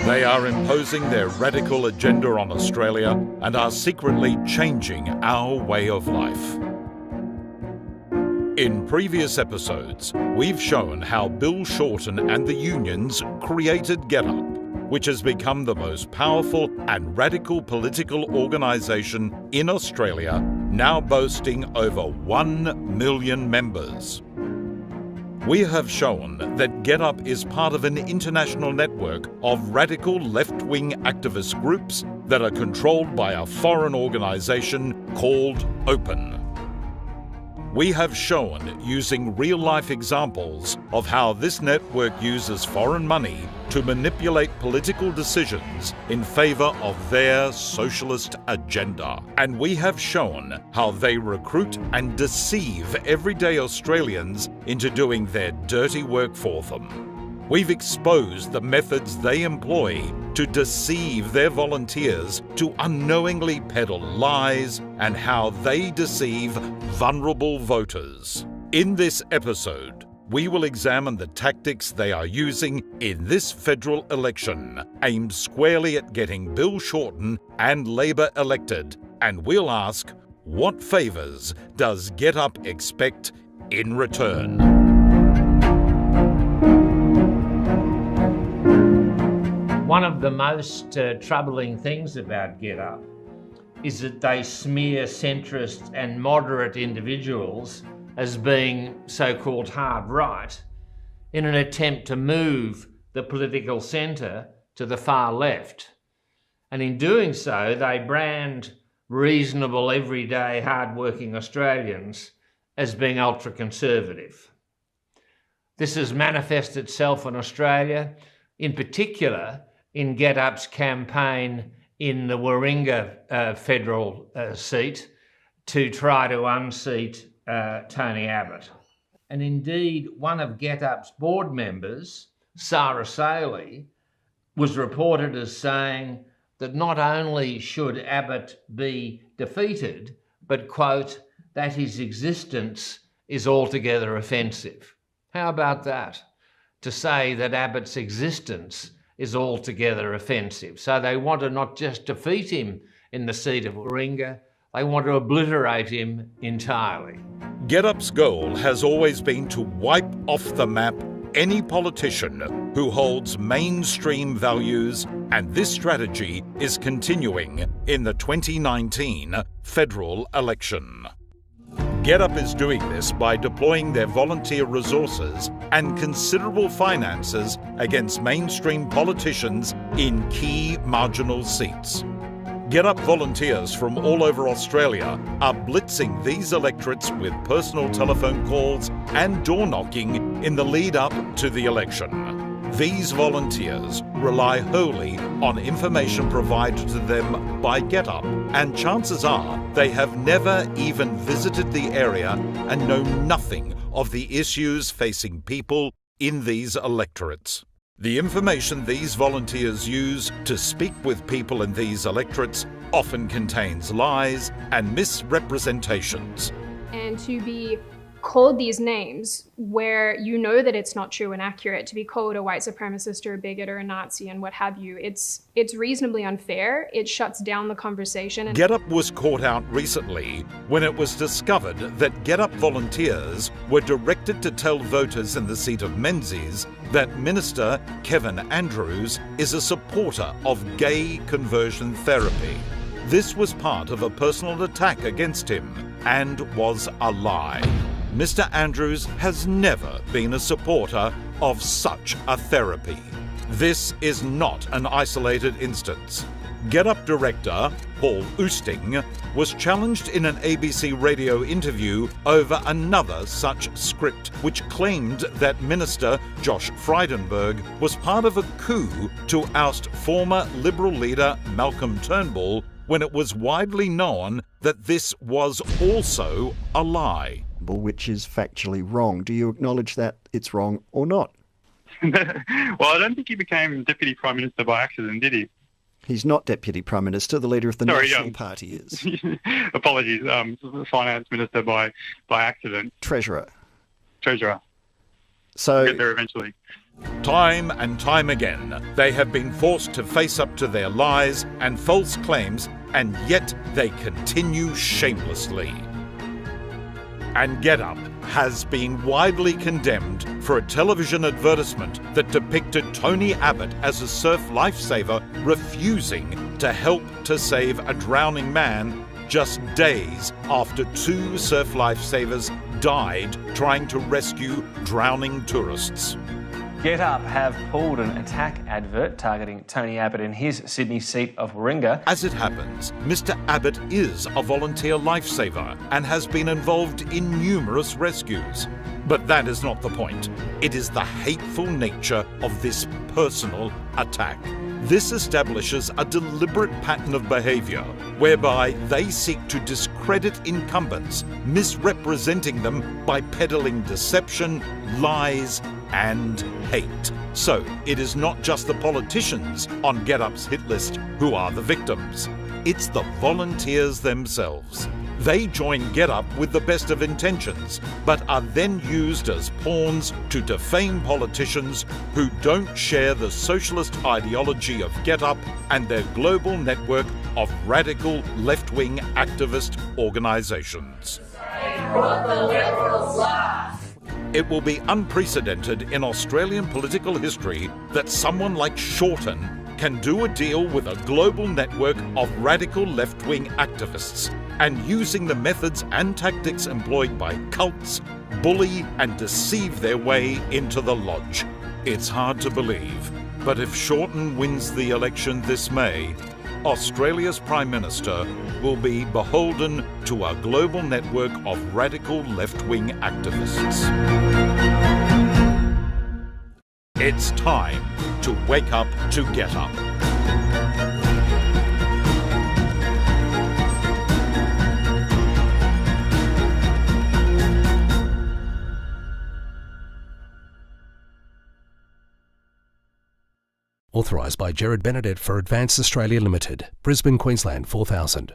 They are imposing their radical agenda on Australia and are secretly changing our way of life. In previous episodes, we've shown how Bill Shorten and the unions created getup, which has become the most powerful and radical political organisation in Australia, now boasting over 1 million members. We have shown that getup is part of an international network of radical left-wing activist groups that are controlled by a foreign organisation called Open. We have shown, using real-life examples, of how this network uses foreign money to manipulate political decisions in favour of their socialist agenda. And we have shown how they recruit and deceive everyday Australians into doing their dirty work for them. We've exposed the methods they employ to deceive their volunteers to unknowingly peddle lies and how they deceive vulnerable voters. In this episode, we will examine the tactics they are using in this federal election, aimed squarely at getting Bill Shorten and Labor elected, and we'll ask, what favours does getup expect in return? One of the most troubling things about getup is that they smear centrist and moderate individuals as being so-called hard right in an attempt to move the political centre to the far left. And in doing so, they brand reasonable, everyday, hard-working Australians as being ultra-conservative. This has manifested itself in Australia, in particular in getup's campaign in the Warringah federal seat to try to unseat Tony Abbott. And indeed, one of getup's board members, Sarah Saley, was reported as saying that not only should Abbott be defeated, but, quote, that his existence is altogether offensive. How about that? To say that Abbott's existence is altogether offensive. So they want to not just defeat him in the seat of Warringah, they want to obliterate him entirely. Getup's goal has always been to wipe off the map any politician who holds mainstream values, and this strategy is continuing in the 2019 federal election. getup is doing this by deploying their volunteer resources and considerable finances against mainstream politicians in key marginal seats. getup volunteers from all over Australia are blitzing these electorates with personal telephone calls and door-knocking in the lead-up to the election. These volunteers rely wholly on information provided to them by getup, and chances are they have never even visited the area and know nothing of the issues facing people in these electorates. The information these volunteers use to speak with people in these electorates often contains lies and misrepresentations. And to be called these names where you know that it's not true and accurate, to be called a white supremacist or a bigot or a Nazi and what have you, it's reasonably unfair. It shuts down the conversation. getup was caught out recently when it was discovered that getup volunteers were directed to tell voters in the seat of Menzies that Minister Kevin Andrews is a supporter of gay conversion therapy. This was part of a personal attack against him and was a lie. Mr. Andrews has never been a supporter of such a therapy. This is not an isolated instance. getup director Paul Oosting was challenged in an ABC radio interview over another such script, which claimed that Minister Josh Frydenberg was part of a coup to oust former Liberal leader Malcolm Turnbull, when it was widely known that this was also a lie. Which is factually wrong. Do you acknowledge that it's wrong or not? Well, I don't think he became Deputy Prime Minister by accident, did he? He's not Deputy Prime Minister. The leader of the National Party is. Apologies. Finance Minister by accident. Treasurer. Treasurer. So get there eventually. Time and time again, they have been forced to face up to their lies and false claims, and yet they continue shamelessly. And GetUp has been widely condemned for a television advertisement that depicted Tony Abbott as a surf lifesaver refusing to help to save a drowning man just days after 2 surf lifesavers died trying to rescue drowning tourists. GetUp have pulled an attack advert targeting Tony Abbott in his Sydney seat of Warringah. As it happens, Mr. Abbott is a volunteer lifesaver and has been involved in numerous rescues. But that is not the point. It is the hateful nature of this personal attack. This establishes a deliberate pattern of behaviour whereby they seek to discredit incumbents, misrepresenting them by peddling deception, lies, and hate. So it is not just the politicians on GetUp's hit list who are the victims. It's the volunteers themselves. They join GetUp with the best of intentions, but are then used as pawns to defame politicians who don't share the socialist ideology of GetUp and their global network of radical left-wing activist organisations. It will be unprecedented in Australian political history that someone like Shorten can do a deal with a global network of radical left-wing activists, and using the methods and tactics employed by cults, bully and deceive their way into the lodge. It's hard to believe, but if Shorten wins the election this May, Australia's Prime Minister will be beholden to a global network of radical left-wing activists. It's time to wake up to GetUp. Authorised by Gerard Benedette for Advanced Australia Limited, Brisbane, Queensland 4000.